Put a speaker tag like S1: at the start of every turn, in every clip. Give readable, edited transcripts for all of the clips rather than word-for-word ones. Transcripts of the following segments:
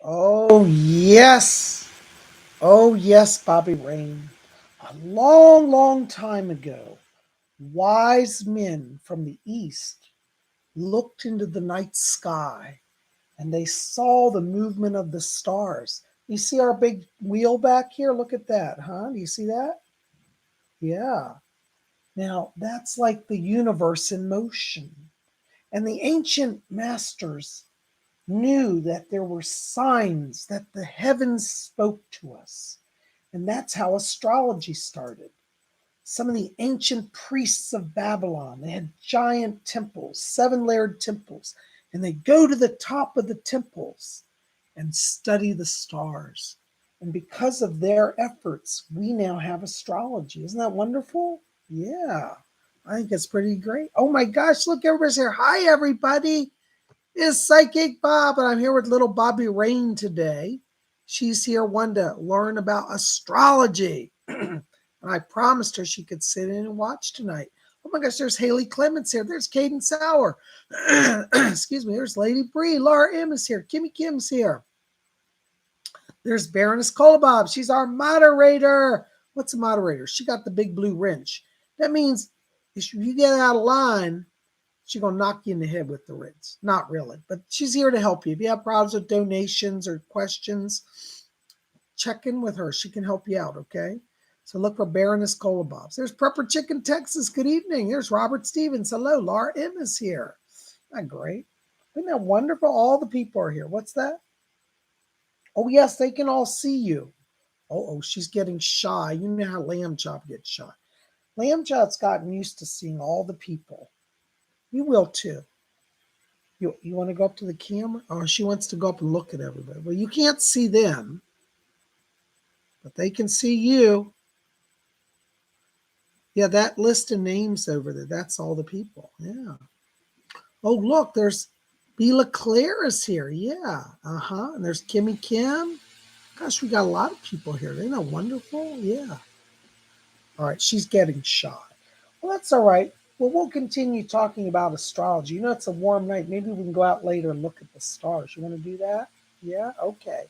S1: Oh, yes. Oh, yes, Bobby Rain. A long, long time ago, wise men from the east looked into the night sky and they saw the movement of the stars. You see our big wheel back here? Look at that, huh? Do you see that? Yeah. Now, that's like the universe in motion. And the ancient masters knew that there were signs that the heavens spoke to us. And that's how astrology started. Some of the ancient priests of Babylon, they had giant temples, seven-layered temples, and they go to the top of the temples and study the stars. And because of their efforts, we now have astrology. Isn't that wonderful? Yeah, I think it's pretty great. Oh my gosh, look, everybody's here. Hi, everybody. It's Psychic Bob, and I'm here with little Bobby Rain today. She's here wanting to learn about astrology. And I promised her she could sit in and watch tonight. Oh my gosh, there's Haley Clements here. There's Caden Sauer. Excuse me. There's Lady Bree. Laura M is here. Kimmy Kim's here. There's Baroness Kolobob. She's our moderator. What's a moderator? She got the big blue wrench. That means if you get out of line, she's going to knock you in the head with the wrench. Not really, but she's here to help you. If you have problems with donations or questions, check in with her. She can help you out, okay? So look for Baroness Kolobobs. There's Prepper Chicken, Texas. Good evening. There's Robert Stevens. Hello. Laura M is here. Isn't that great? Isn't that wonderful? All the people are here. What's that? Oh, yes, they can all see you. Oh, she's getting shy. You know how Lamb Chop gets shy. Lamb Chop's gotten used to seeing all the people. You will too. You want to go up to the camera? Oh, she wants to go up and look at everybody. Well, you can't see them, but they can see you. Yeah, that list of names over there, that's all the people. Yeah. Oh, look, there's Bela Claire is here. Yeah. Uh-huh. And there's Kimmy Kim. Gosh, we got a lot of people here. Isn't that wonderful? Yeah. All right, she's getting shy. Well, that's all right. Well, we'll continue talking about astrology. You know, it's a warm night. Maybe we can go out later and look at the stars. You want to do that? Yeah? Okay.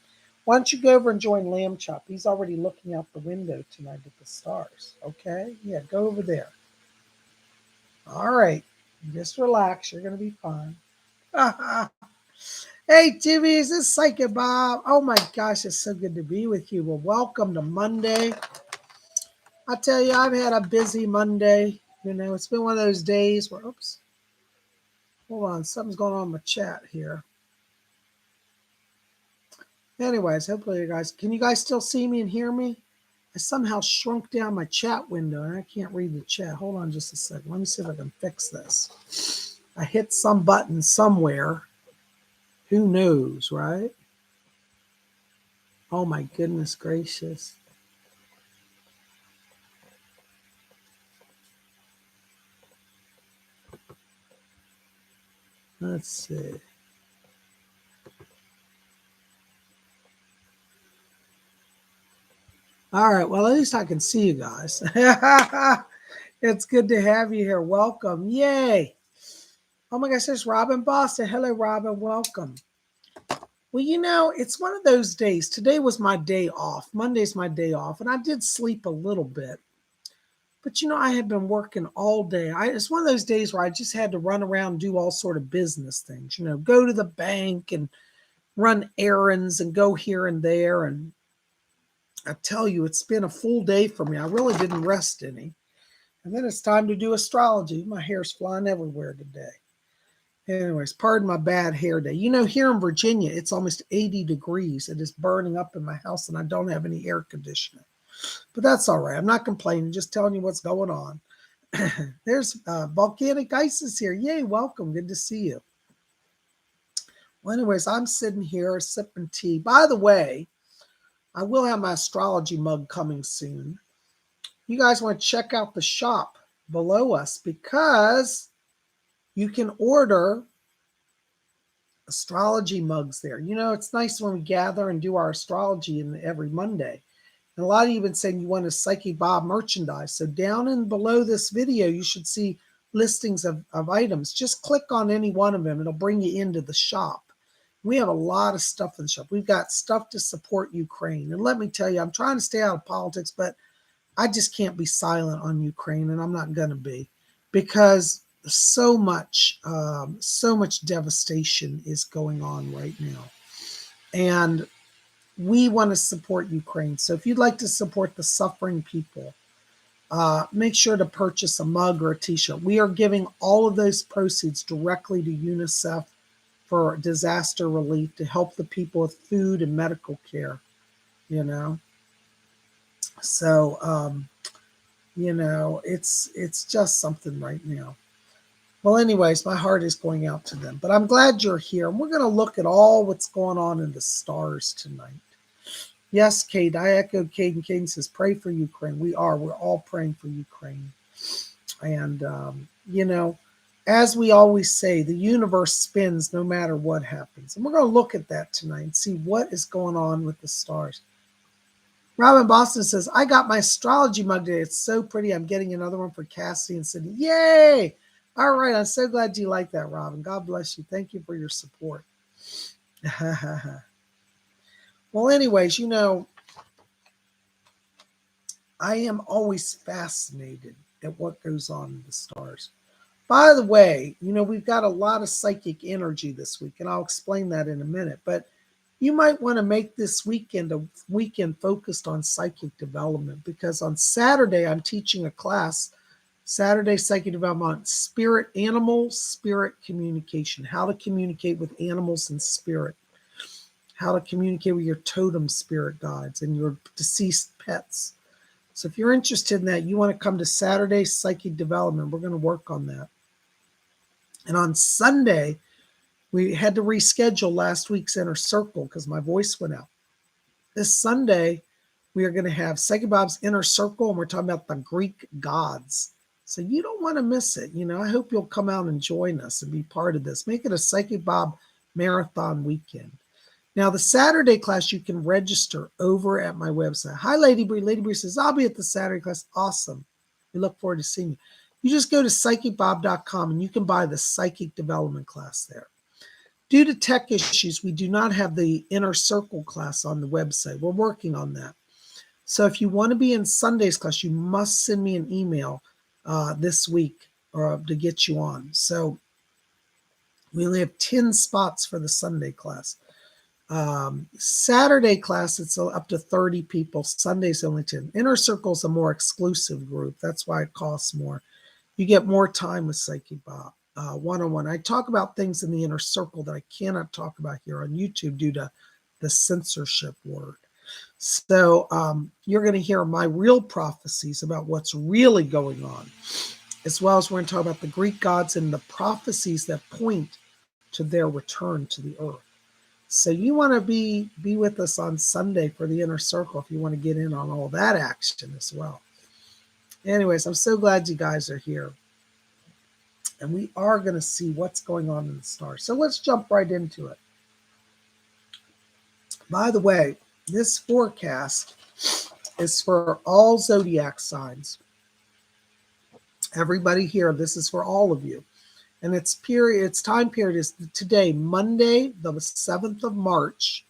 S1: Why don't you go over and join Lamb Chop? He's already looking out the window tonight at the stars. Okay? Yeah, go over there. All right. Just relax. You're going to be fine. Hey, Timmies, it's Psychic Bob. Oh my gosh, it's so good to be with you. Well, welcome to Monday. I tell you, I've had a busy Monday. You know, it's been one of those days where, oops, hold on, something's going on in my chat here. Anyways, hopefully can you guys still see me and hear me? I somehow shrunk down my chat window and I can't read the chat. Hold on just a second. Let me see if I can fix this. I hit some button somewhere. Who knows, right? Oh my goodness gracious. Let's see. All right. Well, at least I can see you guys. It's good to have you here. Welcome. Yay. Oh my gosh, there's Robin Boston. Hello, Robin. Welcome. Well, you know, it's one of those days. Today was my day off. Monday's my day off. And I did sleep a little bit. But, you know, I had been working all day. It's one of those days where I just had to run around and do all sort of business things. You know, go to the bank and run errands and go here and there. And I tell you, it's been a full day for me. I really didn't rest any. And then it's time to do astrology. My hair's flying everywhere today. Anyways, pardon my bad hair day. You know, here in Virginia, it's almost 80 degrees. It is burning up in my house, and I don't have any air conditioning. But that's all right. I'm not complaining, just telling you what's going on. There's Volcanic Ice is here. Yay, welcome. Good to see you. Well, anyways, I'm sitting here sipping tea. By the way, I will have my astrology mug coming soon. You guys want to check out the shop below us because you can order astrology mugs there. You know, it's nice when we gather and do our astrology every Monday. And a lot of you have been saying you want a Psychic Bob merchandise. So down and below this video, you should see listings of items. Just click on any one of them. It'll bring you into the shop. We have a lot of stuff in the shop. We've got stuff to support Ukraine. And let me tell you, I'm trying to stay out of politics, but I just can't be silent on Ukraine, and I'm not going to be, because so much devastation is going on right now. And we want to support Ukraine. So if you'd like to support the suffering people, make sure to purchase a mug or a t-shirt. We are giving all of those proceeds directly to UNICEF for disaster relief to help the people with food and medical care, you know. So, you know, it's just something right now. Well, anyways, my heart is going out to them. But I'm glad you're here. And we're going to look at all what's going on in the stars tonight. Yes, Kate, I echoed Kate, and Kate says, pray for Ukraine. We are. We're all praying for Ukraine. And, you know, as we always say, the universe spins no matter what happens. And we're going to look at that tonight and see what is going on with the stars. Robin Boston says, I got my astrology mug today. It's so pretty. I'm getting another one for Cassie and Sydney. Yay! All right. I'm so glad you like that, Robin. God bless you. Thank you for your support. Well, anyways, you know, I am always fascinated at what goes on in the stars. By the way, you know, we've got a lot of psychic energy this week, and I'll explain that in a minute. But you might want to make this weekend a weekend focused on psychic development, because on Saturday, I'm teaching a class, Saturday Psychic Development, on spirit animals, spirit communication, how to communicate with animals and spirit, how to communicate with your totem spirit guides and your deceased pets. So if you're interested in that, you want to come to Saturday Psychic Development. We're going to work on that. And on Sunday, we had to reschedule last week's Inner Circle because my voice went out. This Sunday, we are going to have Psychic Bob's Inner Circle, and we're talking about the Greek gods. So you don't want to miss it. You know, I hope you'll come out and join us and be part of this. Make it a Psychic Bob marathon weekend. Now, the Saturday class, you can register over at my website. Hi, Lady Bree. Lady Bree says, I'll be at the Saturday class. Awesome. We look forward to seeing you. You just go to PsychicBob.com and you can buy the Psychic Development class there. Due to tech issues, we do not have the Inner Circle class on the website. We're working on that. So if you want to be in Sunday's class, you must send me an email this week to get you on. So we only have 10 spots for the Sunday class. Saturday class, it's up to 30 people. Sunday's only 10. Inner Circle's a more exclusive group. That's why it costs more. You get more time with Psychic Bob one-on-one. I talk about things in the Inner Circle that I cannot talk about here on YouTube due to the censorship word. So you're going to hear my real prophecies about what's really going on, as well as we're going to talk about the Greek gods and the prophecies that point to their return to the earth. So you want to be with us on Sunday for the Inner Circle if you want to get in on all that action as well. Anyways, I'm so glad you guys are here. And we are going to see what's going on in the stars. So let's jump right into it. By the way, this forecast is for all zodiac signs. Everybody here, this is for all of you. And its time period is today, Monday, the 7th of March,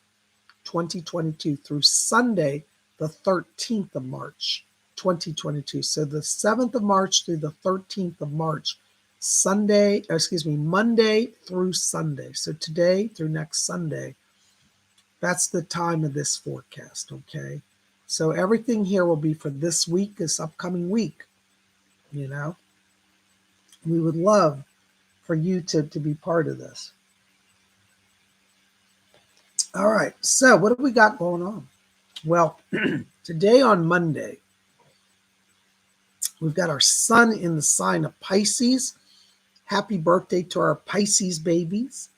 S1: 2022, through Sunday, the 13th of March, 2022. So the 7th of March through the 13th of March, Monday through Sunday. So today through next Sunday, that's the time of this forecast, okay? So everything here will be for this week, this upcoming week, you know? We would love for you to be part of this. All right, so what do we got going on? Well, today on Monday, we've got our sun in the sign of Pisces. Happy birthday to our Pisces babies.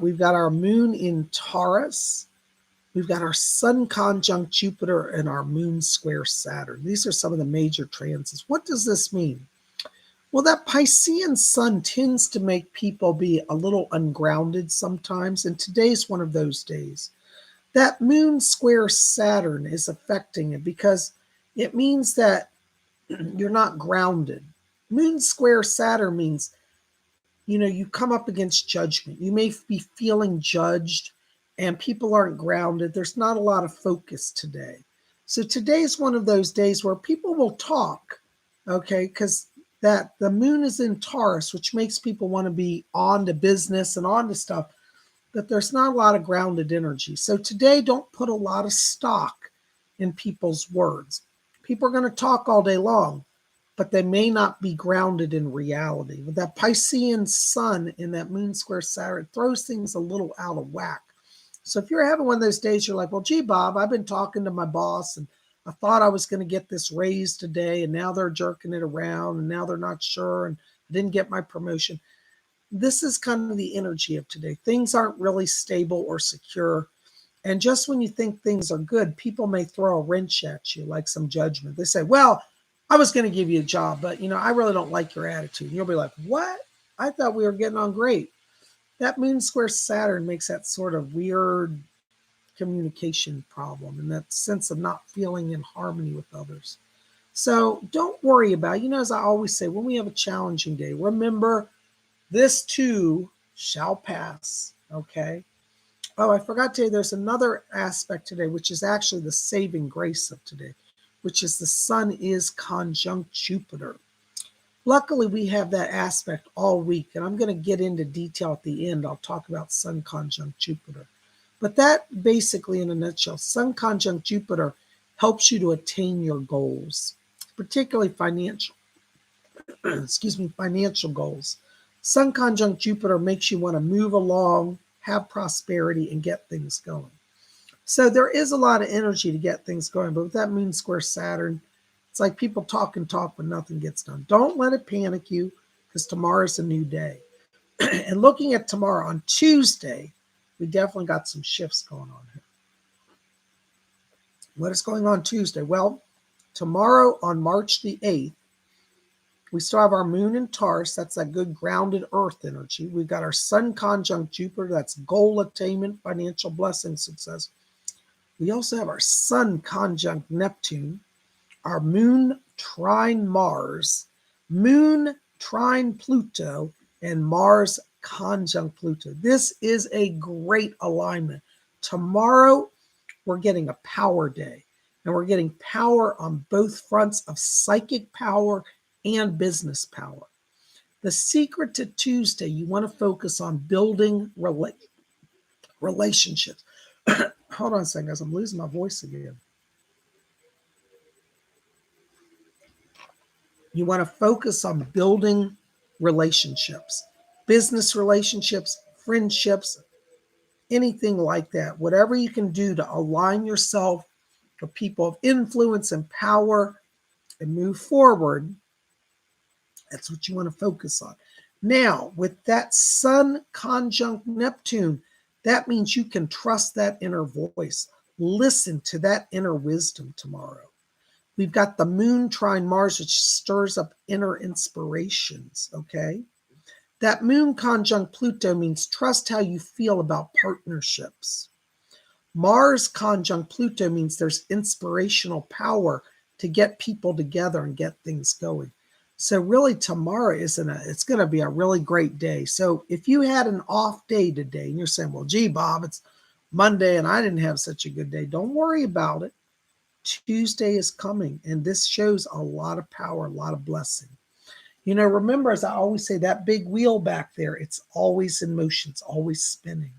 S1: We've got our moon in Taurus. We've got our sun conjunct Jupiter and our moon square Saturn. These are some of the major transits. What does this mean? Well, that Piscean sun tends to make people be a little ungrounded sometimes, and today's one of those days. That moon square Saturn is affecting it because it means that you're not grounded. Moon square Saturn means you come up against judgment. You may be feeling judged and people aren't grounded. There's not a lot of focus today. So today is one of those days where people will talk, okay, because that the moon is in Taurus, which makes people want to be on to business and on to stuff, but there's not a lot of grounded energy. So today, don't put a lot of stock in people's words. People are going to talk all day long, but they may not be grounded in reality. With that Piscean sun in that moon square Saturn, it throws things a little out of whack. So if you're having one of those days, you're like, well, gee, Bob, I've been talking to my boss and I thought I was going to get this raise today, and now they're jerking it around, and now they're not sure, and I didn't get my promotion. This is kind of the energy of today. Things aren't really stable or secure. And just when you think things are good, people may throw a wrench at you, like some judgment. They say, well, I was going to give you a job, but I really don't like your attitude. And you'll be like, what? I thought we were getting on great. That moon square Saturn makes that sort of weird communication problem and that sense of not feeling in harmony with others. So don't worry about it. As I always say, when we have a challenging day, remember this too shall pass. Okay. Oh, I forgot to tell you, there's another aspect today, which is actually the saving grace of today, which is the sun is conjunct Jupiter. Luckily, we have that aspect all week, and I'm going to get into detail at the end. I'll talk about sun conjunct Jupiter. But that basically, in a nutshell, sun conjunct Jupiter helps you to attain your goals, particularly financial, financial goals. Sun conjunct Jupiter makes you want to move along, have prosperity, and get things going. So there is a lot of energy to get things going, but with that moon square Saturn, it's like people talk and talk, but nothing gets done. Don't let it panic you, because tomorrow's a new day. And looking at tomorrow, on Tuesday, we definitely got some shifts going on here. What is going on Tuesday? Well, tomorrow on March the 8th, we still have our moon in Taurus. That's that good grounded earth energy. We've got our sun conjunct Jupiter. That's goal attainment, financial blessing, success. We also have our sun conjunct Neptune, our moon trine Mars, moon trine Pluto, and Mars conjunct Pluto. This is a great alignment. Tomorrow, we're getting a power day, and we're getting power on both fronts of psychic power and business power. The secret to Tuesday, you want to focus on building relationships. Hold on a second, guys. I'm losing my voice again. You want to focus on building relationships, business relationships, friendships, anything like that. Whatever you can do to align yourself with people of influence and power and move forward, that's what you want to focus on. Now, with that sun conjunct Neptune, that means you can trust that inner voice. Listen to that inner wisdom tomorrow. We've got the moon trine Mars, which stirs up inner inspirations, okay? That moon conjunct Pluto means trust how you feel about partnerships. Mars conjunct Pluto means there's inspirational power to get people together and get things going. So really tomorrow it's going to be a really great day. So if you had an off day today and you're saying, well, gee, Bob, it's Monday and I didn't have such a good day, don't worry about it. Tuesday is coming, and this shows a lot of power, a lot of blessing. Remember, as I always say, that big wheel back there, it's always in motion, it's always spinning.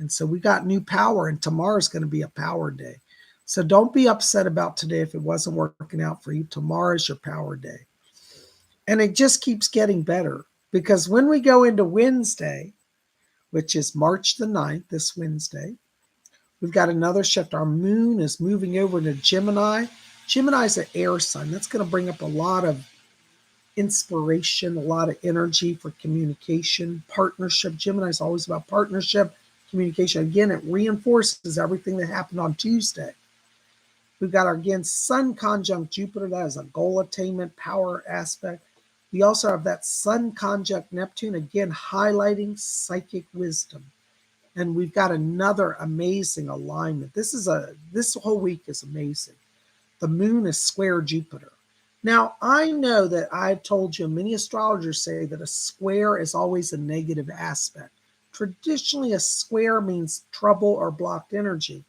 S1: And so we got new power, and tomorrow's going to be a power day. So don't be upset about today if it wasn't working out for you. Tomorrow's your power day. And it just keeps getting better, because when we go into Wednesday, which is March the 9th, this Wednesday, we've got another shift. Our moon is moving over to Gemini. Gemini is an air sign. That's going to bring up a lot of inspiration, a lot of energy for communication, partnership. Gemini is always about partnership, communication. Again, it reinforces everything that happened on Tuesday. We've got our, again, sun conjunct Jupiter. That is a goal attainment, power aspect. We also have that sun conjunct Neptune, again, highlighting psychic wisdom. And we've got another amazing alignment. This whole week is amazing. The moon is square Jupiter. Now, I know that I've told you, many astrologers say that a square is always a negative aspect. Traditionally, a square means trouble or blocked energy.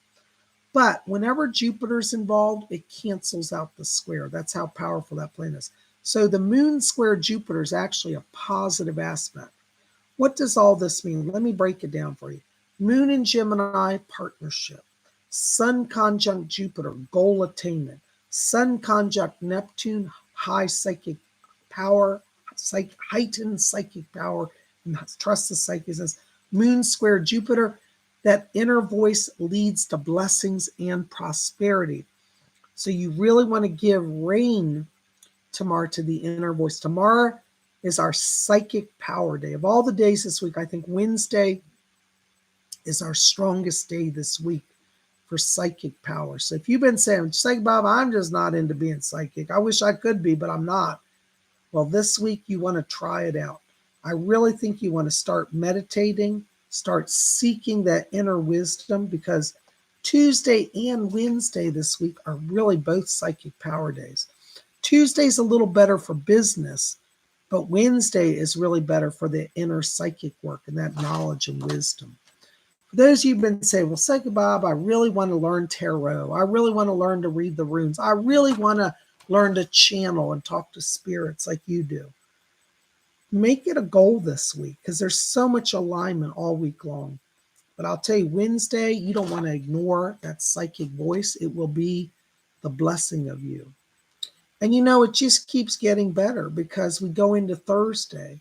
S1: But whenever Jupiter's involved, it cancels out the square. That's how powerful that planet is. So the moon square Jupiter is actually a positive aspect. What does all this mean? Let me break it down for you. Moon in Gemini, partnership. Sun conjunct Jupiter, goal attainment. Sun conjunct Neptune, high psychic power, heightened psychic power, and trust the psychics. Moon square Jupiter, that inner voice leads to blessings and prosperity. So you really want to give rein tomorrow to the inner voice. Tomorrow is our psychic power day. Of all the days this week, I think Wednesday is our strongest day this week for psychic power. So if you've been saying, Psychic Bob, I'm just not into being psychic. I wish I could be, but I'm not. Well, this week you want to try it out. I really think you want to start meditating, start seeking that inner wisdom, because Tuesday and Wednesday this week are really both psychic power days. Tuesday's a little better for business, but Wednesday is really better for the inner psychic work and that knowledge and wisdom. For those of you who've been saying, well, Psychic Bob, I really want to learn tarot. I really want to learn to read the runes. I really want to learn to channel and talk to spirits like you do. Make it a goal this week, because there's so much alignment all week long. But I'll tell you, Wednesday, you don't want to ignore that psychic voice. It will be the blessing of you. And it just keeps getting better, because we go into Thursday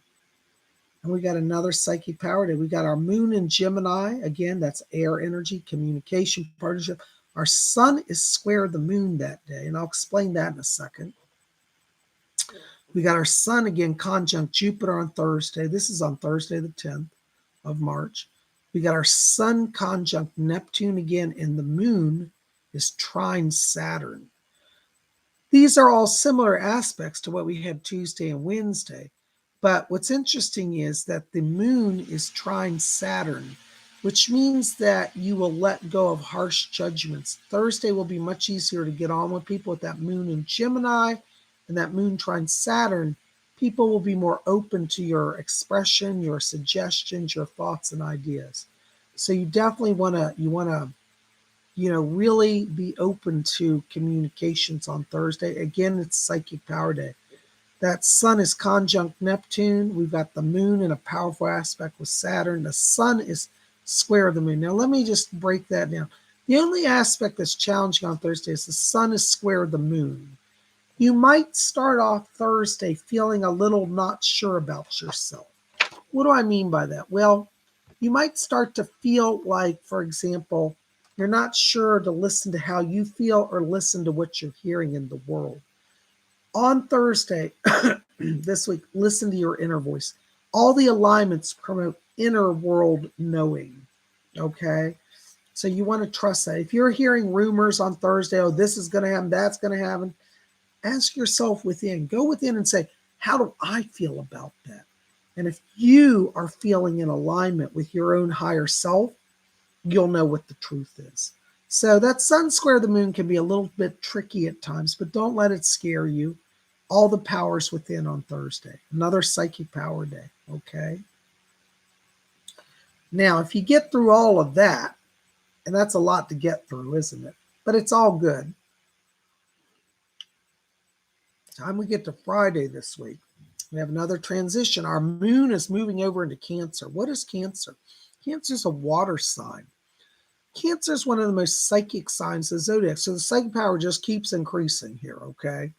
S1: and we got another psychic power day. We got our moon in Gemini. Again, that's air energy, communication, partnership. Our sun is square the moon that day, and I'll explain that in a second. We got our sun again conjunct Jupiter on Thursday. This is on Thursday the 10th of March. We got our sun conjunct Neptune again, and the moon is trine Saturn. These are all similar aspects to what we had Tuesday and Wednesday. But what's interesting is that the moon is trine Saturn, which means that you will let go of harsh judgments. Thursday will be much easier to get on with people with that moon in Gemini and that moon trine Saturn. People will be more open to your expression, your suggestions, your thoughts and ideas. So you definitely want to really be open to communications on Thursday. Again, it's Psychic Power Day. That sun is conjunct Neptune. We've got the moon in a powerful aspect with Saturn. The sun is square the moon. Now, let me just break that down. The only aspect that's challenging on Thursday is the sun is square the moon. You might start off Thursday feeling a little not sure about yourself. What do I mean by that? Well, you might start to feel like, for example, you're not sure to listen to how you feel or listen to what you're hearing in the world. On Thursday, this week, listen to your inner voice. All the alignments promote inner world knowing, okay? So you want to trust that. If you're hearing rumors on Thursday, oh, this is going to happen, that's going to happen, ask yourself within. Go within and say, how do I feel about that? And if you are feeling in alignment with your own higher self, you'll know what the truth is. So that sun square the moon can be a little bit tricky at times, but don't let it scare you. All the powers within on Thursday. Another psychic power day, okay? Now, if you get through all of that, and that's a lot to get through, isn't it? But it's all good. Time we get to Friday this week, we have another transition. Our moon is moving over into Cancer. What is Cancer? Cancer is a water sign. Cancer is one of the most psychic signs of the zodiac. So the psychic power just keeps increasing here, okay?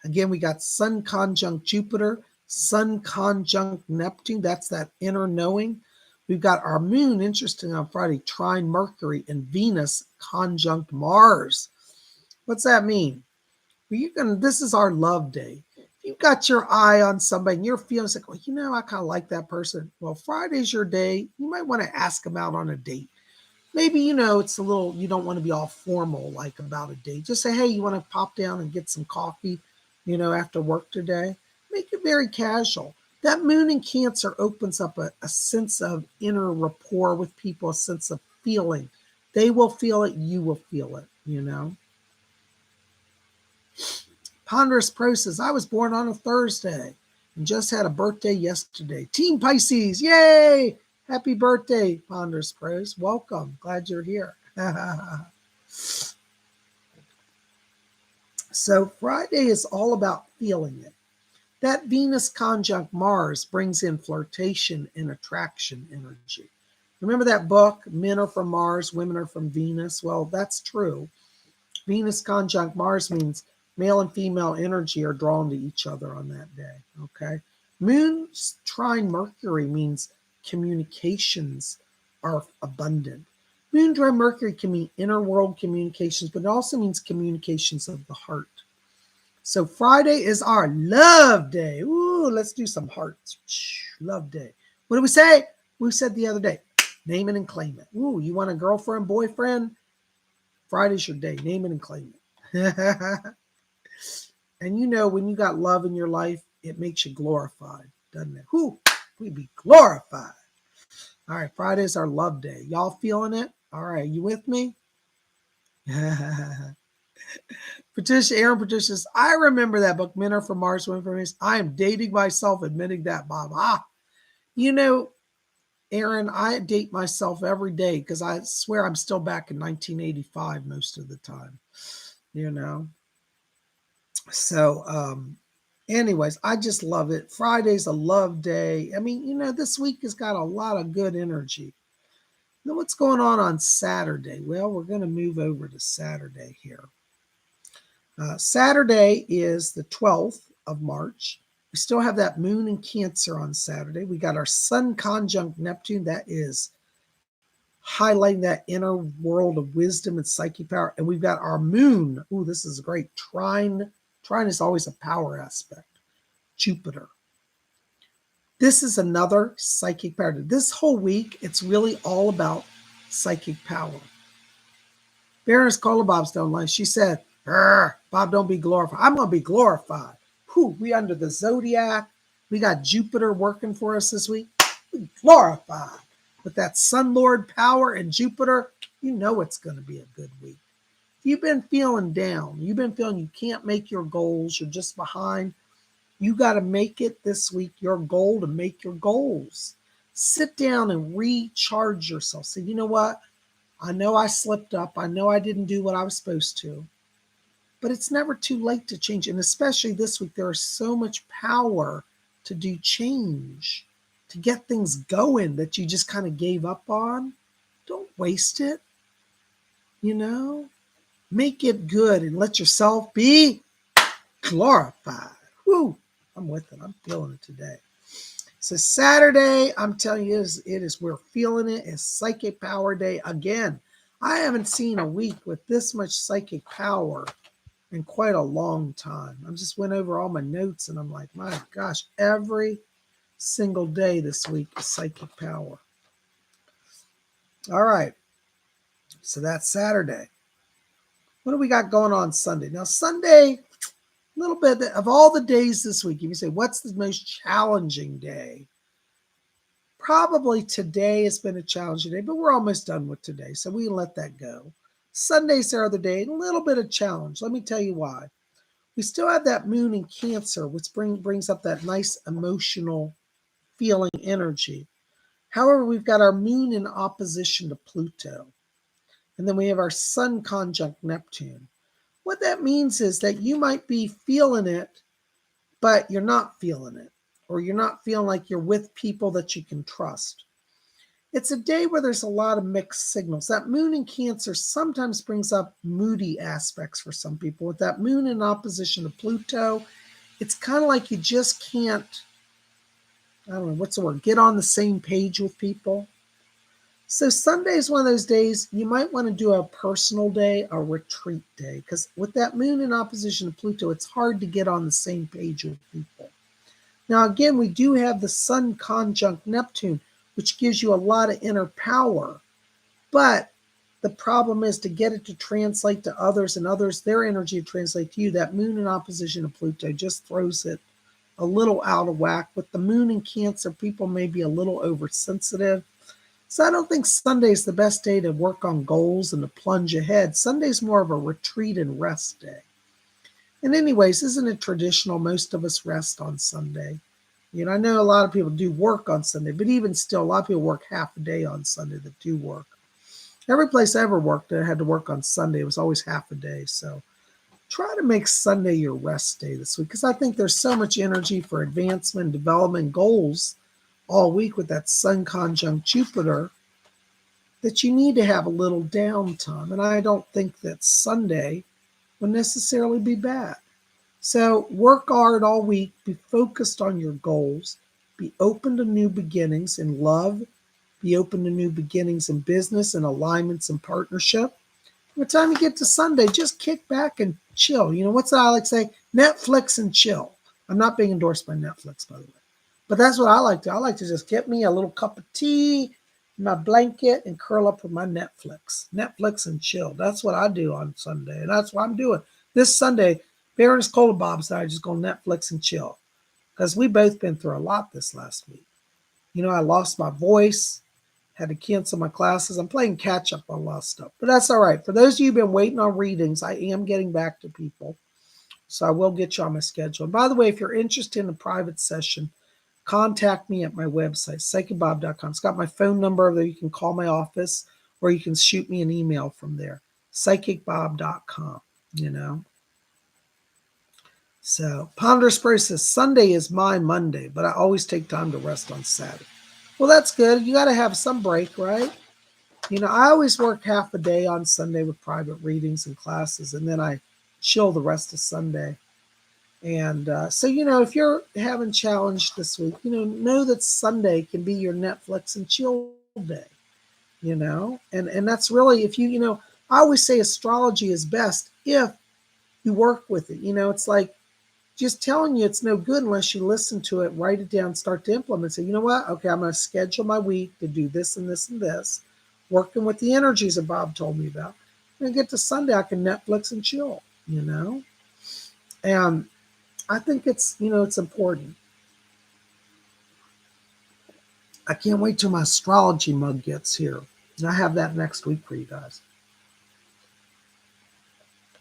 S1: Again, we got sun conjunct Jupiter, sun conjunct Neptune. That's that inner knowing. We've got our moon, interesting, on Friday, trine Mercury, and Venus conjunct Mars. What's that mean? Well, this is our love day. If you've got your eye on somebody and you're feeling like, well, I kind of like that person. Well, Friday's your day. You might want to ask them out on a date. Maybe, it's a little, you don't want to be all formal like about a date. Just say, hey, you want to pop down and get some coffee, after work today? Make it very casual. That moon in Cancer opens up a sense of inner rapport with people, a sense of feeling. They will feel it, you will feel it, Ponderous Pro says, I was born on a Thursday and just had a birthday yesterday. Team Pisces, yay! Happy birthday, Ponderous Pros. Welcome. Glad you're here. So Friday is all about feeling it. That Venus conjunct Mars brings in flirtation and attraction energy. Remember that book, Men Are From Mars, Women Are From Venus? Well, that's true. Venus conjunct Mars means male and female energy are drawn to each other on that day, okay? Moon's trine Mercury means communications are abundant. Moon trine Mercury can mean inner world communications, but it also means communications of the heart. So Friday is our love day. Ooh, let's do some hearts. Love day. What did we say? We said the other day, name it and claim it. Ooh, you want a girlfriend, boyfriend? Friday's your day. Name it and claim it. And you know, when you got love in your life, it makes you glorified, doesn't it? Whoo, we be glorified. All right, Friday's our love day. Y'all feeling it? All right, you with me? Patricia, Aaron Patricia says, I remember that book, Men Are From Mars, Women Are From Venus. I am dating myself, admitting that, Bob. You know, Aaron, I date myself every day because I swear I'm still back in 1985 most of the time, you know. So, anyways, I just love it. Friday's a love day. I mean, you know, this week has got a lot of good energy. Now, what's going on Saturday? Well, we're going to move over to Saturday here. Saturday is the 12th of March. We still have that moon in Cancer on Saturday. We got our sun conjunct Neptune. That is highlighting that inner world of wisdom and psychic power. And we've got our moon. Ooh, this is great. Trine. Trine is always a power aspect. Jupiter. This is another psychic power. This whole week, it's really all about psychic power. Baroness Carla Bob's online. She said, Bob, don't be glorified. I'm going to be glorified. Whew, we under the zodiac. We got Jupiter working for us this week. We glorified. With that Sun Lord power and Jupiter, you know it's going to be a good week. If you've been feeling down, you've been feeling you can't make your goals, you're just behind, you got to make it this week your goal to make your goals. Sit down and recharge yourself. Say, you know what? I know I slipped up. I know I didn't do what I was supposed to. But it's never too late to change. And especially this week, there is so much power to do change, to get things going that you just kind of gave up on. Don't waste it. You know, make it good and let yourself be glorified. Woo, I'm with it. I'm feeling it today. So Saturday, I'm telling you, we're feeling it. It's Psychic Power Day again. I haven't seen a week with this much psychic power in quite a long time. I just went over all my notes and I'm like, my gosh, every single day this week is psychic power. All right. So that's Saturday. What do we got going on Sunday? Now, Sunday, a little bit of all the days this week, if you say, what's the most challenging day? Probably today has been a challenging day, but we're almost done with today, so we can let that go. Sunday's the other day, a little bit of challenge. Let me tell you why. We still have that moon in Cancer, which brings up that nice emotional feeling energy. However, we've got our moon in opposition to Pluto. And then we have our sun conjunct Neptune. What that means is that you might be feeling it, but you're not feeling it. Or you're not feeling like you're with people that you can trust. It's a day where there's a lot of mixed signals. That moon in Cancer sometimes brings up moody aspects for some people. With that moon in opposition to Pluto, it's kind of like you just can't, I don't know, what's the word, get on the same page with people. So Sunday is one of those days you might want to do a personal day, a retreat day, because with that moon in opposition to Pluto, it's hard to get on the same page with people. Now, again, we do have the sun conjunct Neptune, which gives you a lot of inner power. But the problem is to get it to translate to others and others, their energy to translate to you. That moon in opposition to Pluto just throws it a little out of whack. With the moon in Cancer, people may be a little oversensitive. So I don't think Sunday is the best day to work on goals and to plunge ahead. Sunday's more of a retreat and rest day. And anyways, isn't it traditional? Most of us rest on Sunday. I know a lot of people do work on Sunday, but even still, a lot of people work half a day on Sunday that do work. Every place I ever worked that had to work on Sunday, it was always half a day. So try to make Sunday your rest day this week, because I think there's so much energy for advancement, development, goals all week with that Sun conjunct Jupiter that you need to have a little downtime. And I don't think that Sunday would necessarily be bad. So work hard all week, be focused on your goals, be open to new beginnings in love, be open to new beginnings in business and alignments and partnership. By the time you get to Sunday, just kick back and chill. What's that I like to say? Netflix and chill. I'm not being endorsed by Netflix, by the way. But that's what I like to. I like to just get me a little cup of tea, my blanket, and curl up with my Netflix. Netflix and chill. That's what I do on Sunday. And that's what I'm doing. This Sunday, Baroness Cola Bob's and I just go Netflix and chill. Because we both been through a lot this last week. I lost my voice, had to cancel my classes. I'm playing catch up on a lot of stuff. But that's all right. For those of you who've been waiting on readings, I am getting back to people. So I will get you on my schedule. And by the way, if you're interested in a private session, contact me at my website, PsychicBob.com. It's got my phone number there. You can call my office or you can shoot me an email from there, PsychicBob.com. So Ponderous Prayer says, Sunday is my Monday, but I always take time to rest on Saturday. Well, that's good. You got to have some break, right? I always work half a day on Sunday with private readings and classes, and then I chill the rest of Sunday. And so, if you're having challenge this week, know that Sunday can be your Netflix and chill day, and that's really, if I always say astrology is best if you work with it. It's like just telling you it's no good unless you listen to it, write it down, start to implement. Say, you know what? Okay, I'm going to schedule my week to do this and this and this, working with the energies that Bob told me about. And get to Sunday, I can Netflix and chill, And I think it's important. I can't wait till my astrology mug gets here. And I have that next week for you guys.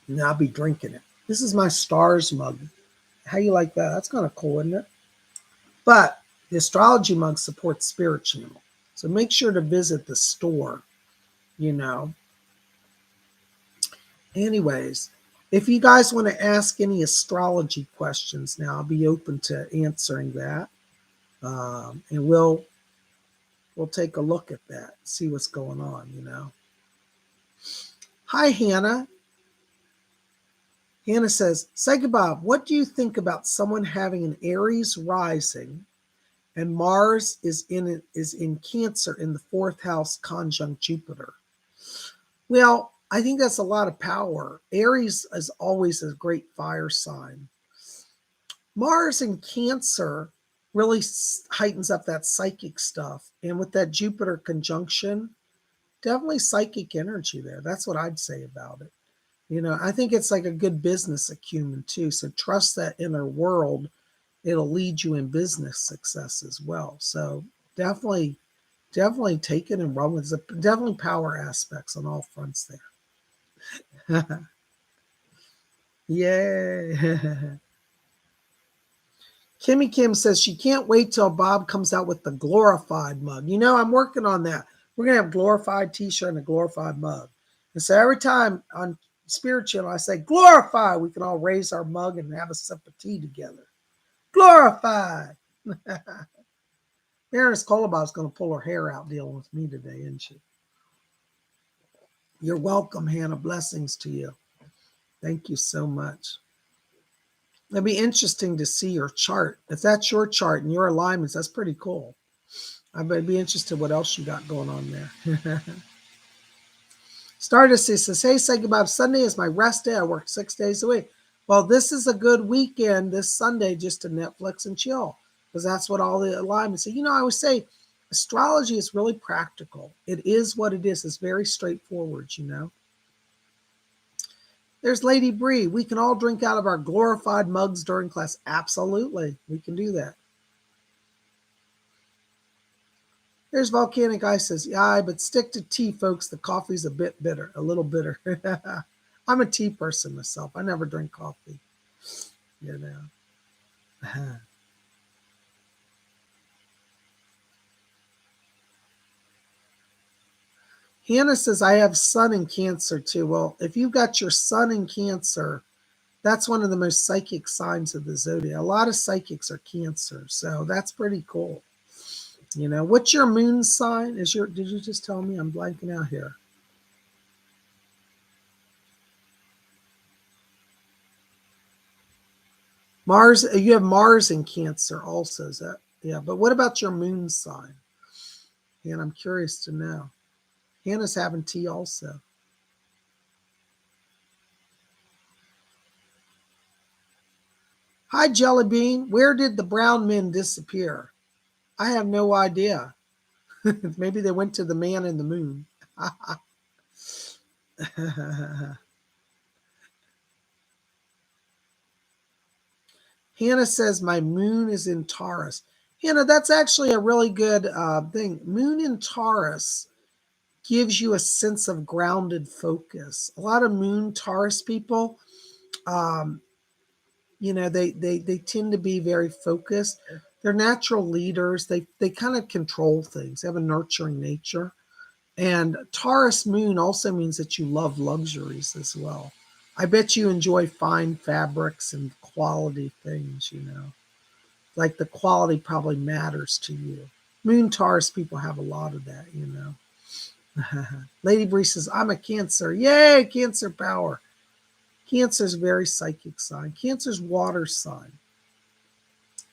S1: And I'll be drinking it. This is my stars mug. How you like that? That's kind of cool, isn't it? But the astrology mug supports Spirit Channel. So make sure to visit the store, Anyways, if you guys want to ask any astrology questions now, I'll be open to answering that. And we'll take a look at that, see what's going on, Hi, Hannah. Hannah says, Psychic Bob, what do you think about someone having an Aries rising and Mars is in Cancer in the 4th house conjunct Jupiter? Well, I think that's a lot of power. Aries is always a great fire sign. Mars in Cancer really heightens up that psychic stuff. And with that Jupiter conjunction, definitely psychic energy there. That's what I'd say about it. I think it's like a good business acumen too. So trust that inner world. It'll lead you in business success as well. So definitely take it and run with it. Definitely power aspects on all fronts there. Yay. Kimmy Kim says she can't wait till Bob comes out with the glorified mug. I'm working on that. We're going to have a glorified t-shirt and a glorified mug. And so every time on Spirit Channel, I say, glorify, we can all raise our mug and have a sip of tea together. Glorified. Baroness Kolobov's going to pull her hair out dealing with me today, isn't she? You're welcome, Hannah. Blessings to you. Thank you so much. It'd be interesting to see your chart. If that's your chart and your alignments, that's pretty cool. I'd be interested what else you got going on there. Stardust says, hey, Psychic Bob, Sunday is my rest day. I work 6 days a week. Well, this is a good weekend this Sunday just to Netflix and chill, because that's what all the alignments say. I always say astrology is really practical. It is what it is. It's very straightforward, There's Lady Bree. We can all drink out of our glorified mugs during class. Absolutely. We can do that. There's Volcanic Ice says, yeah, but stick to tea, folks. The coffee's a bit bitter, a little bitter. I'm a tea person myself. I never drink coffee. you know. Hannah says, I have sun in Cancer too. Well, if you've got your sun in Cancer, that's one of the most psychic signs of the zodiac. A lot of psychics are Cancer, so that's pretty cool. What's your moon sign? Did you just tell me? I'm blanking out here. Mars, you have Mars in Cancer also. Is that, yeah, but what about your moon sign? And I'm curious to know. Hannah's having tea also. Hi, Jelly Bean. Where did the brown men disappear? I have no idea. Maybe they went to the man in the moon. Hannah says, my moon is in Taurus. Hannah, that's actually a really good thing. Moon in Taurus gives you a sense of grounded focus. A lot of moon Taurus people, um, they tend to be very focused. They're natural leaders. They kind of control things. They have a nurturing nature. And Taurus moon also means that you love luxuries as well. I bet you enjoy fine fabrics and quality things. Like the quality probably matters to you. Moon Taurus people have a lot of that. Lady Bree says, I'm a Cancer. Yay, Cancer power. Cancer's a very psychic sign. Cancer's water sign.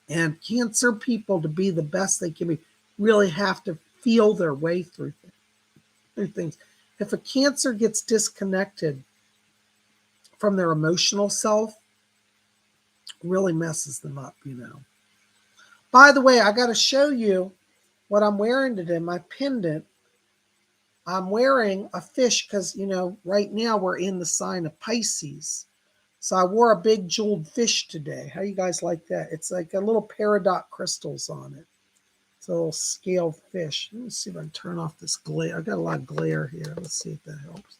S1: And Cancer people, to be the best they can be, really have to feel their way through things. If a Cancer gets disconnected from their emotional self, really messes them up. By the way, I got to show you what I'm wearing today. My pendant. I'm wearing a fish because, right now we're in the sign of Pisces. So I wore a big jeweled fish today. How you guys like that? It's like a little peridot crystals on it. It's a little scaled fish. Let me see if I can turn off this glare. I've got a lot of glare here. Let's see if that helps.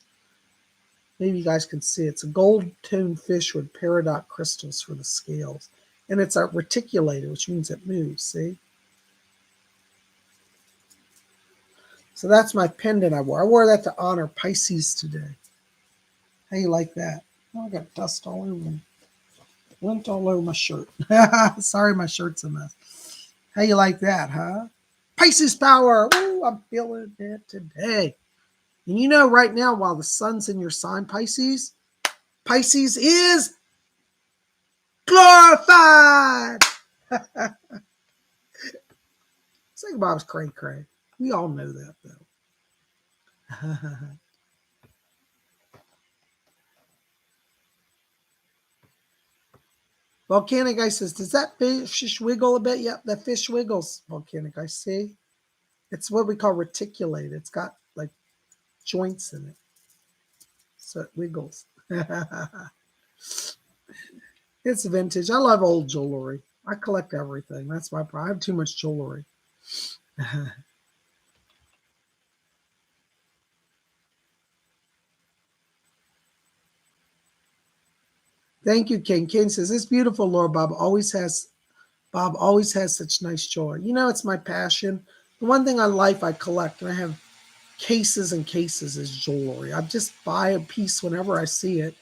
S1: Maybe you guys can see it. It's a gold toned fish with peridot crystals for the scales. And it's a reticulated, which means it moves, see? So that's my pendant I wore. I wore that to honor Pisces today. How you like that? Oh, I got dust all over me. Lint all over my shirt. Sorry, my shirt's a mess. How you like that, huh? Pisces power. Woo, I'm feeling it today. And right now, while the sun's in your sign, Pisces is glorified. PsychicBob's cray cray. We all know that, though. Volcanic Ice says, does that fish wiggle a bit? Yep, that fish wiggles. Volcanic Ice, see? It's what we call reticulated. It's got like joints in it. So it wiggles. It's vintage. I love old jewelry. I collect everything. That's my problem. I have too much jewelry. Thank you, King. King says, it's beautiful, Lord Bob always has such nice joy. It's my passion. The one thing in life I collect, and I have cases and cases, is jewelry. I just buy a piece whenever I see it.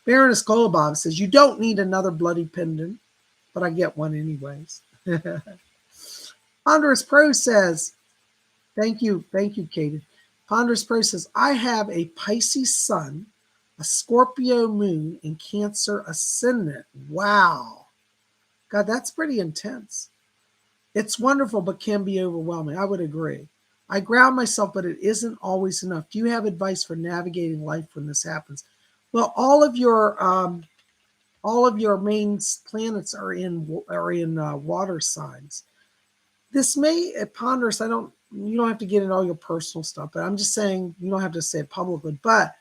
S1: Baroness Bob says, you don't need another bloody pendant, but I get one anyways. Ponderous Pro says, thank you, Katie. Ponderous Pro says, I have a Pisces sun, a Scorpio moon, and Cancer ascendant. Wow. God, that's pretty intense. It's wonderful, but can be overwhelming. I would agree. I ground myself, but it isn't always enough. Do you have advice for navigating life when this happens? Well, all of your main planets are in water signs. This may ponderous. You don't have to get into all your personal stuff, but I'm just saying you don't have to say it publicly. But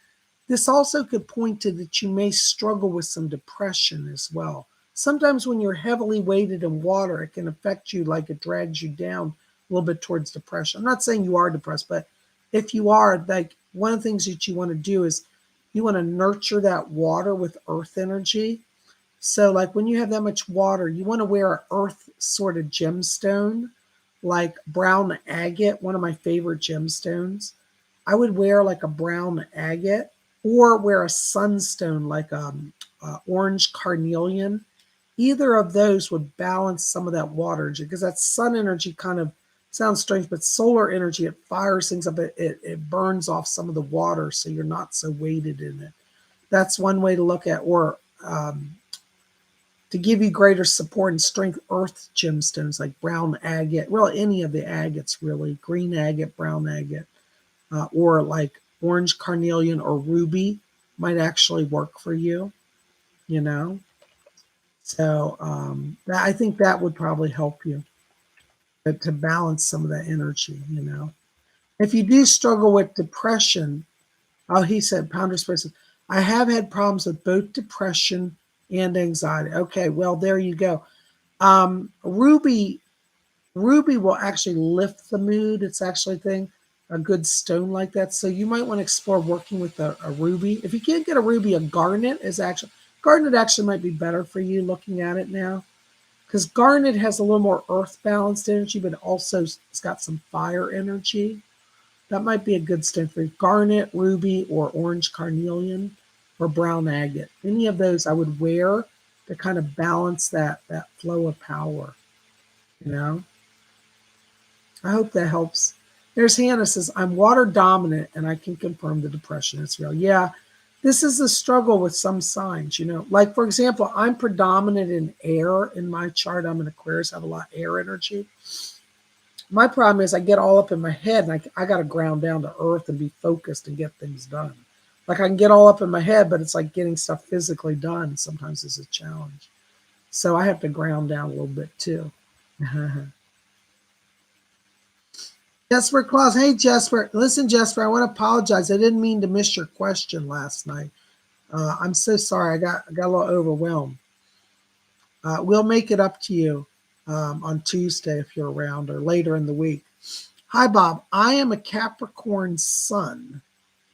S1: this also could point to that you may struggle with some depression as well. Sometimes when you're heavily weighted in water, it can affect you like it drags you down a little bit towards depression. I'm not saying you are depressed, but if you are, like one of the things that you want to do is you want to nurture that water with earth energy. So, like when you have that much water, you want to wear an earth sort of gemstone, like brown agate, one of my favorite gemstones. I would wear like a brown agate or wear a sunstone like orange carnelian. Either of those would balance some of that water energy because that sun energy kind of sounds strange, but solar energy, it fires things up, it burns off some of the water so you're not so weighted in it. That's one way to look at, or to give you greater support and strength, earth gemstones like brown agate, well, any of the agates really, green agate, brown agate, or like orange carnelian or ruby might actually work for you, you know? So I think that would probably help you to balance some of that energy, you know? If you do struggle with depression, oh, he said, Pounder Space, I have had problems with both depression and anxiety. Okay, well, there you go. Ruby will actually lift the mood. It's actually a thing, a good stone like that. So you might want to explore working with a ruby. If you can't get a ruby, a garnet actually might be better for you looking at it now. Because garnet has a little more earth balanced energy, but also it's got some fire energy. That might be a good stone for you. Garnet, ruby, or orange carnelian, or brown agate. Any of those I would wear to kind of balance that flow of power, you know? I hope that helps. There's Hannah says, I'm water dominant and I can confirm the depression is real. Yeah, this is a struggle with some signs, you know. Like, for example, I'm predominant in air in my chart. I'm an Aquarius, I have a lot of air energy. My problem is I get all up in my head and I got to ground down to earth and be focused and get things done. Like I can get all up in my head, but it's like getting stuff physically done sometimes is a challenge. So I have to ground down a little bit too. Jesper Claus. Hey, Jesper. Listen, Jesper, I want to apologize. I didn't mean to miss your question last night. I'm so sorry. I got a little overwhelmed. We'll make it up to you on Tuesday if you're around or later in the week. Hi, Bob. I am a Capricorn sun,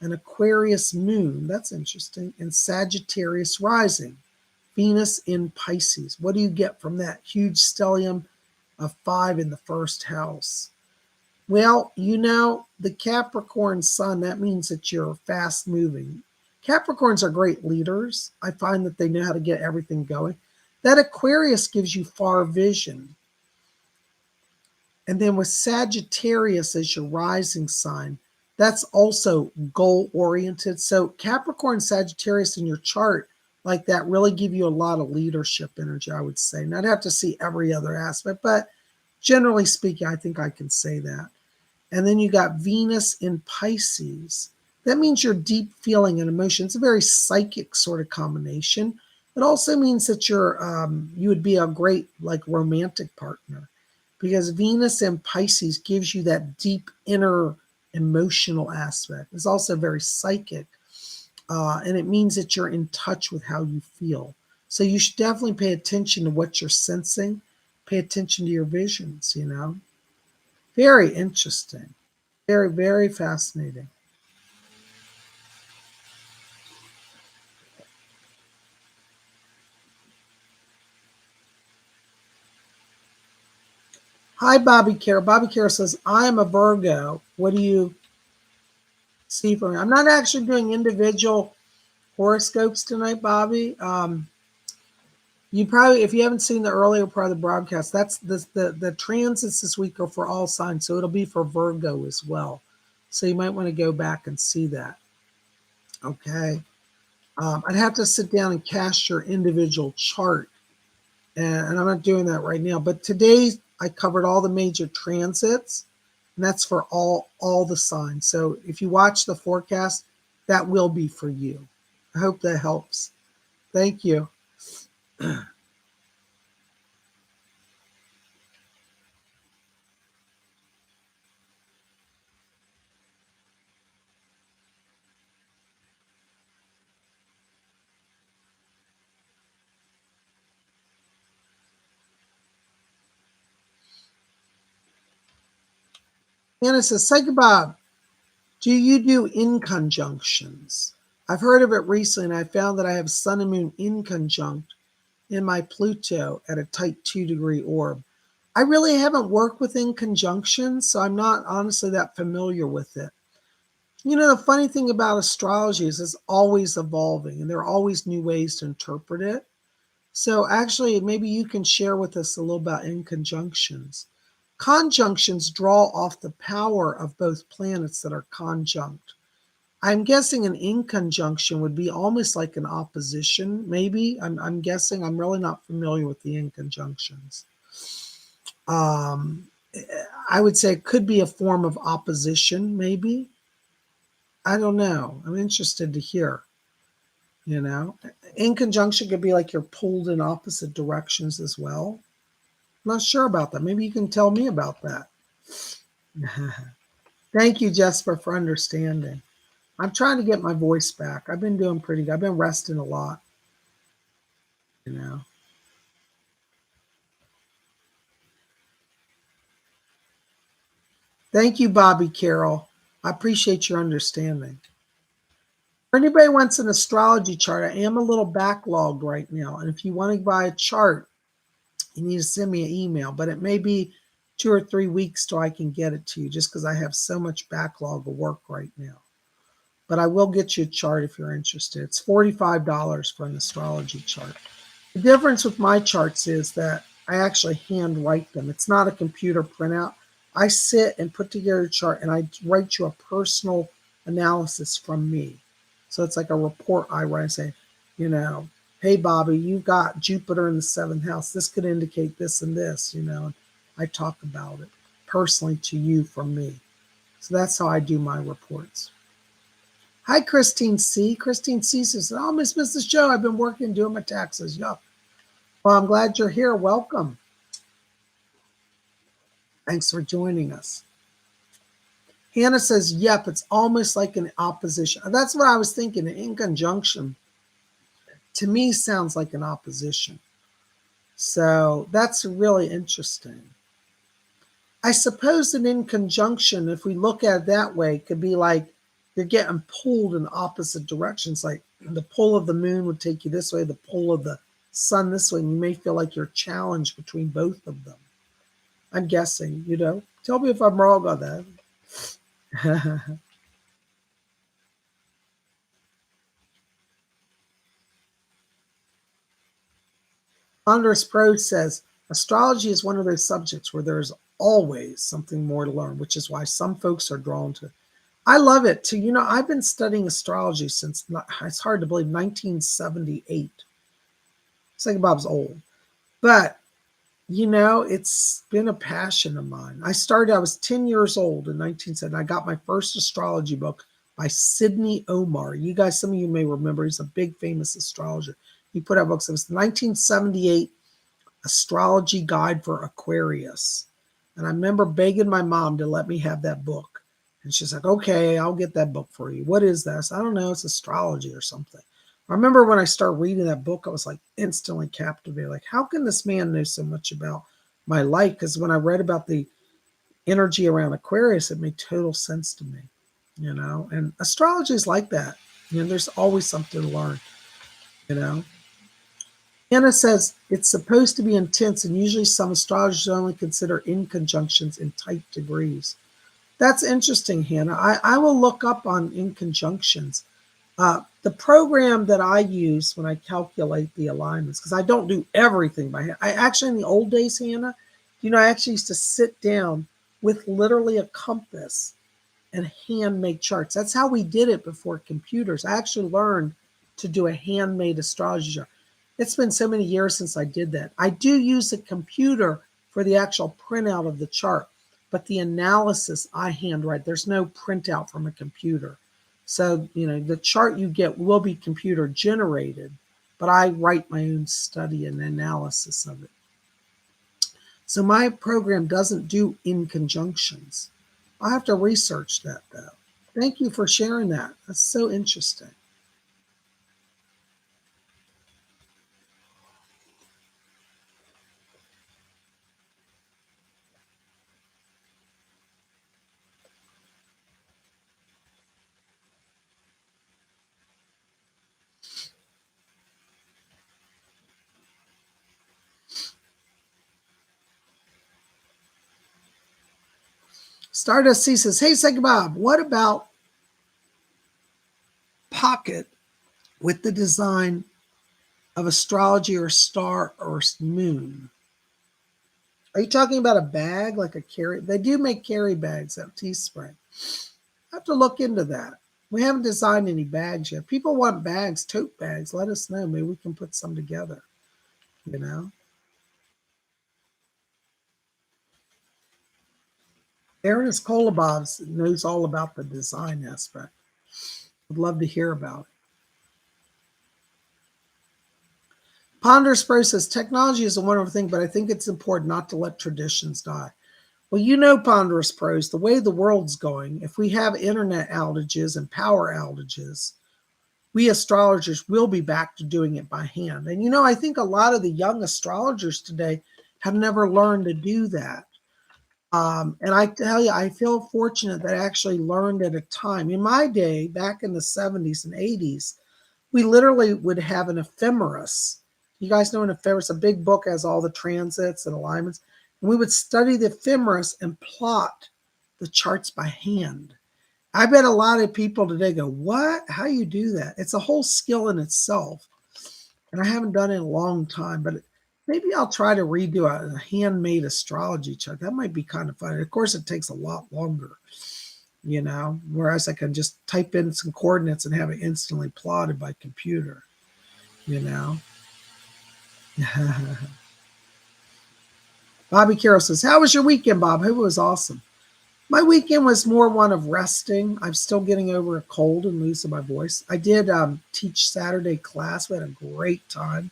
S1: an Aquarius moon. That's interesting. And Sagittarius rising. Venus in Pisces. What do you get from that huge stellium of 5 in the first house? Well, you know, the Capricorn sun, that means that you're fast moving. Capricorns are great leaders. I find that they know how to get everything going. That Aquarius gives you far vision. And then with Sagittarius as your rising sign, that's also goal oriented. So Capricorn, Sagittarius in your chart like that really give you a lot of leadership energy, I would say. And I'd have to see every other aspect, but generally speaking, I think I can say that. And then you got Venus in Pisces. That means your deep feeling and emotion. It's a very psychic sort of combination. It also means that you would be a great like romantic partner because Venus in Pisces gives you that deep inner emotional aspect. It's also very psychic, and it means that you're in touch with how you feel. So you should definitely pay attention to what you're sensing. Pay attention to your visions. You know, very interesting. Very, very fascinating. Hi, Bobby Care. Bobby Care says, I am a Virgo. What do you see from me? I'm not actually doing individual horoscopes tonight, Bobby. You probably, if you haven't seen the earlier part of the broadcast, that's the transits this week are for all signs. So it'll be for Virgo as well. So you might want to go back and see that. Okay. I'd have to sit down and cast your individual chart and I'm not doing that right now. But today I covered all the major transits, and that's for all the signs. So if you watch the forecast, that will be for you. I hope that helps. Thank you. Anna says, Psychic Bob, do you do in conjunctions? I've heard of it recently, and I found that I have Sun and Moon in conjunct in my Pluto at a type 2 degree orb. I really haven't worked with in conjunction, so I'm not honestly that familiar with it. You know, the funny thing about astrology is it's always evolving and there are always new ways to interpret it. So, actually, maybe you can share with us a little about in conjunctions. Conjunctions draw off the power of both planets that are conjunct. I'm guessing an in conjunction would be almost like an opposition, maybe. I'm guessing. I'm really not familiar with the in conjunctions. Um, I would say it could be a form of opposition, maybe. I don't know. I'm interested to hear, you know. In conjunction could be like you're pulled in opposite directions as well. I'm not sure about that. Maybe you can tell me about that. Thank you, Jesper, for understanding. I'm trying to get my voice back. I've been doing pretty good. I've been resting a lot, you know. Thank you, Bobby Carroll. I appreciate your understanding. For anybody who wants an astrology chart, I am a little backlogged right now. And if you want to buy a chart, you need to send me an email. But it may be 2 or 3 weeks till I can get it to you just because I have so much backlog of work right now. But I will get you a chart if you're interested. It's $45 for an astrology chart. The difference with my charts is that I actually hand write them. It's not a computer printout. I sit and put together a chart and I write you a personal analysis from me. So it's like a report I write and say, you know, hey, Bobby, you got Jupiter in the seventh house. This could indicate this and this, you know. And I talk about it personally to you from me. So that's how I do my reports. Hi, Christine C. Christine C says, oh, Miss Mrs. Joe, I've been working doing my taxes. Yuck. Well, I'm glad you're here. Welcome. Thanks for joining us. Hannah says, yep, it's almost like an opposition. That's what I was thinking. In conjunction, to me, sounds like an opposition. So that's really interesting. I suppose that in conjunction, if we look at it that way, could be like you're getting pulled in opposite directions. Like the pull of the moon would take you this way, the pull of the sun this way, and you may feel like you're challenged between both of them. I'm guessing, you know. Tell me if I'm wrong on that. Andres Pro says astrology is one of those subjects where there's always something more to learn, which is why some folks are drawn to it. I love it too. You know, I've been studying astrology since, it's hard to believe, 1978. Think Bob's old. But, you know, it's been a passion of mine. I was 10 years old in 1970. I got my first astrology book by Sidney Omar. You guys, some of you may remember, he's a big famous astrologer. He put out books. It was 1978 Astrology Guide for Aquarius. And I remember begging my mom to let me have that book. And she's like, okay, I'll get that book for you. What is that? I don't know. It's astrology or something. I remember when I started reading that book, I was like instantly captivated. Like, how can this man know so much about my life? Because when I read about the energy around Aquarius, it made total sense to me, you know? And astrology is like that. You know, there's always something to learn, you know? Anna says it's supposed to be intense, and usually some astrologers only consider in conjunctions in tight degrees. That's interesting, Hannah. I will look up on in conjunctions. The program that I use when I calculate the alignments, because I don't do everything by hand. I actually, in the old days, Hannah, you know, I actually used to sit down with literally a compass and hand make charts. That's how we did it before computers. I actually learned to do a handmade astrology chart. It's been so many years since I did that. I do use a computer for the actual printout of the chart, but the analysis I handwrite. There's no printout from a computer. So, you know, the chart you get will be computer generated, but I write my own study and analysis of it. So my program doesn't do in conjunctions. I have to research that though. Thank you for sharing that. That's so interesting. Stardust C says, hey, Psychic Bob, what about pocket with the design of astrology or star or moon? Are you talking about a bag, like a carry? They do make carry bags at Teespring. I have to look into that. We haven't designed any bags yet. People want bags, tote bags. Let us know. Maybe we can put some together, you know? Aaron's Kolobovs knows all about the design aspect. Would love to hear about it. Ponderous Pro says, technology is a wonderful thing, but I think it's important not to let traditions die. Well, you know, Ponderous Pros, the way the world's going, if we have internet outages and power outages, we astrologers will be back to doing it by hand. And, you know, I think a lot of the young astrologers today have never learned to do that. And I tell you, I feel fortunate that I actually learned at a time. In my day, back in the 70s and 80s, we literally would have an ephemeris. You guys know an ephemeris, a big book has all the transits and alignments. And we would study the ephemeris and plot the charts by hand. I bet a lot of people today go, what? How do you do that? It's a whole skill in itself. And I haven't done it in a long time, but maybe I'll try to redo a handmade astrology chart. That might be kind of fun. Of course, it takes a lot longer, you know, whereas I can just type in some coordinates and have it instantly plotted by computer, you know. Bobby Carroll says, how was your weekend, Bob? Hope it was awesome. My weekend was more one of resting. I'm still getting over a cold and losing my voice. I did teach Saturday class. We had a great time.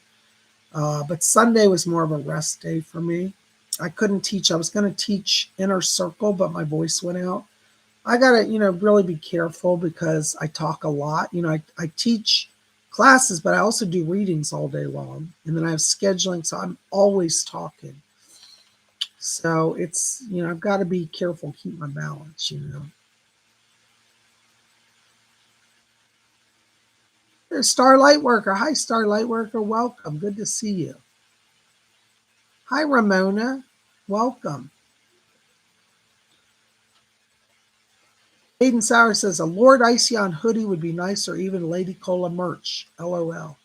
S1: But Sunday was more of a rest day for me. I couldn't teach. I was going to teach Inner Circle, but my voice went out. I got to, you know, really be careful because I talk a lot. You know, I teach classes, but I also do readings all day long. And then I have scheduling, so I'm always talking. So it's, you know, I've got to be careful, keep my balance, you know. There's Starlight Worker. Hi, Starlight Worker. Welcome. Good to see you. Hi, Ramona. Welcome. Hayden Sauer says, a Lord Iceon hoodie would be nice, or even Lady Cola merch. LOL.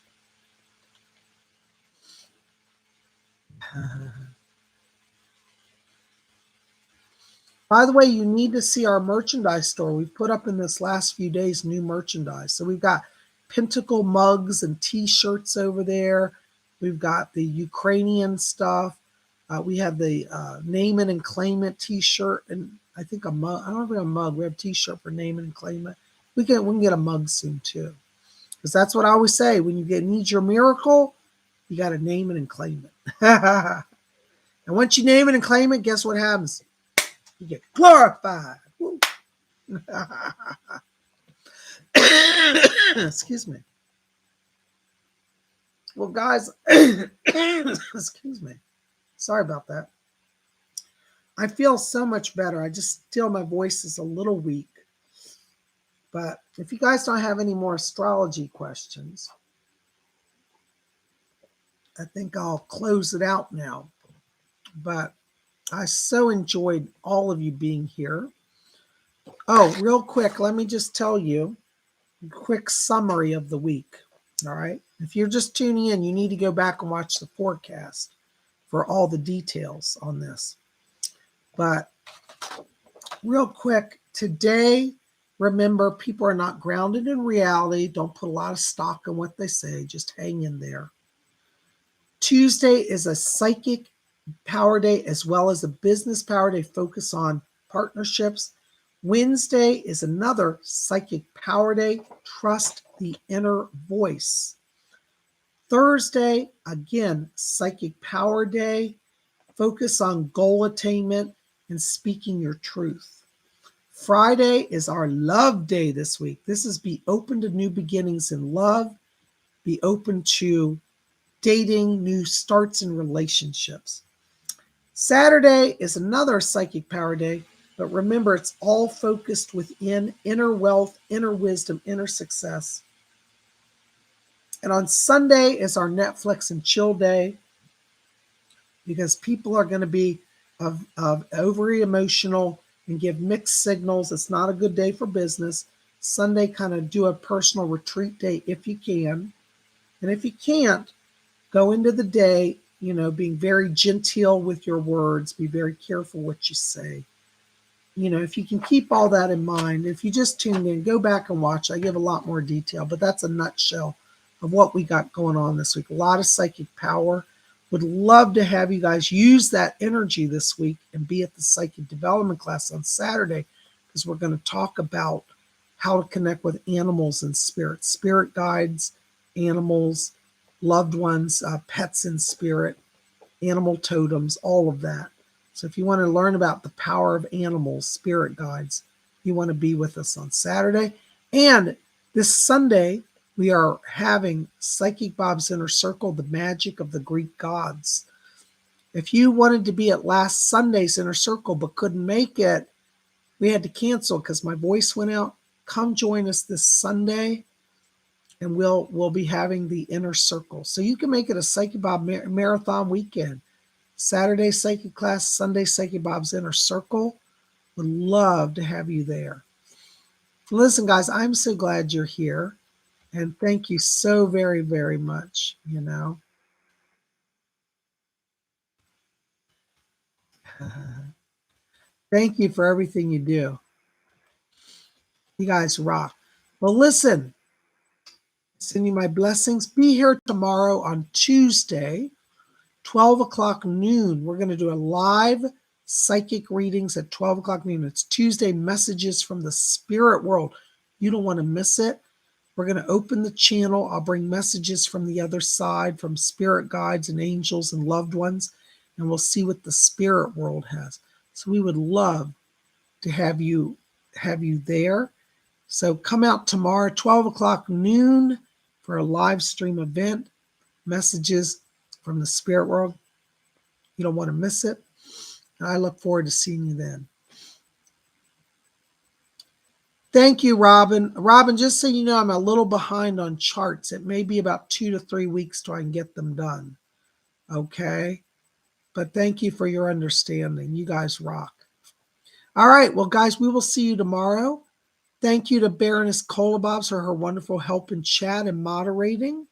S1: By the way, you need to see our merchandise store. We've put up in this last few days new merchandise. So we've got Pentacle mugs and T-shirts over there. We've got the Ukrainian stuff. We have the Name It and Claim It T-shirt, and I think a mug. I don't know if we have a mug. We have a T-shirt for Name It and Claim It. We can get a mug soon too, because that's what I always say. When you need your miracle, you got to name it and claim it. And once you name it and claim it, guess what happens? You get glorified. Excuse me. Well, guys, excuse me. Sorry about that. I feel so much better. I just still, my voice is a little weak. But if you guys don't have any more astrology questions, I think I'll close it out now. But I so enjoyed all of you being here. Oh, real quick, let me just tell you a quick summary of the week. All right. If you're just tuning in, you need to go back and watch the forecast for all the details on this. But real quick, today, remember, people are not grounded in reality. Don't put a lot of stock in what they say. Just hang in there. Tuesday is a psychic power day as well as a business power day. Focus on partnerships. Wednesday is another psychic power day. Trust the inner voice. Thursday, again, psychic power day. Focus on goal attainment and speaking your truth. Friday is our love day this week. This is be open to new beginnings in love. Be open to dating, new starts in relationships. Saturday is another psychic power day, but remember, it's all focused within inner wealth, inner wisdom, inner success. And on Sunday is our Netflix and chill day, because people are going to be of overly emotional and give mixed signals. It's not a good day for business. Sunday, kind of do a personal retreat day if you can. And if you can't, go into the day, being very genteel with your words. Be very careful what you say. If you can keep all that in mind, if you just tuned in, go back and watch. I give a lot more detail, but that's a nutshell of what we got going on this week. A lot of psychic power. Would love to have you guys use that energy this week and be at the psychic development class on Saturday, because we're going to talk about how to connect with animals and spirits, spirit guides, animals, loved ones, pets in spirit, animal totems, all of that. So if you want to learn about the power of animals, spirit guides, you want to be with us on Saturday. And this Sunday, we are having Psychic Bob's Inner Circle, the magic of the Greek gods. If you wanted to be at last Sunday's Inner Circle but couldn't make it, we had to cancel because my voice went out. Come join us this Sunday, and we'll be having the Inner Circle. So you can make it a Psychic Bob marathon weekend. Saturday Psychic class, Sunday Psychic Bob's Inner Circle. Would love to have you there. Listen, guys, I'm so glad you're here. And thank you so very, very much, Thank you for everything you do. You guys rock. Well, listen, send you my blessings. Be here tomorrow on Tuesday, 12 o'clock noon. We're going to do a live psychic readings at 12 o'clock noon. It's Tuesday Messages from the Spirit World. You don't want to miss it. We're going to open the channel. I'll bring messages from the other side, from spirit guides and angels and loved ones, and we'll see what the spirit world has. So we would love to have you there. So come out tomorrow, 12 o'clock noon, for a live stream event, Messages from the Spirit World. You don't want to miss it. And I look forward to seeing you then. Thank you, Robin. Robin, just so you know, I'm a little behind on charts. It may be about 2 to 3 weeks till I can get them done. Okay? But thank you for your understanding. You guys rock. All right. Well, guys, we will see you tomorrow. Thank you to Baroness Kolobobs for her wonderful help in chat and moderating.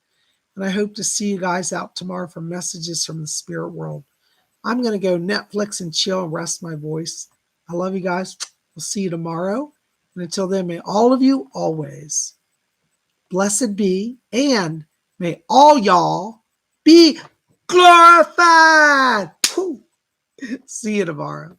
S1: And I hope to see you guys out tomorrow for Messages from the Spirit World. I'm going to go Netflix and chill and rest my voice. I love you guys. We'll see you tomorrow. And until then, may all of you always blessed be, and may all y'all be glorified. Whew. See you tomorrow.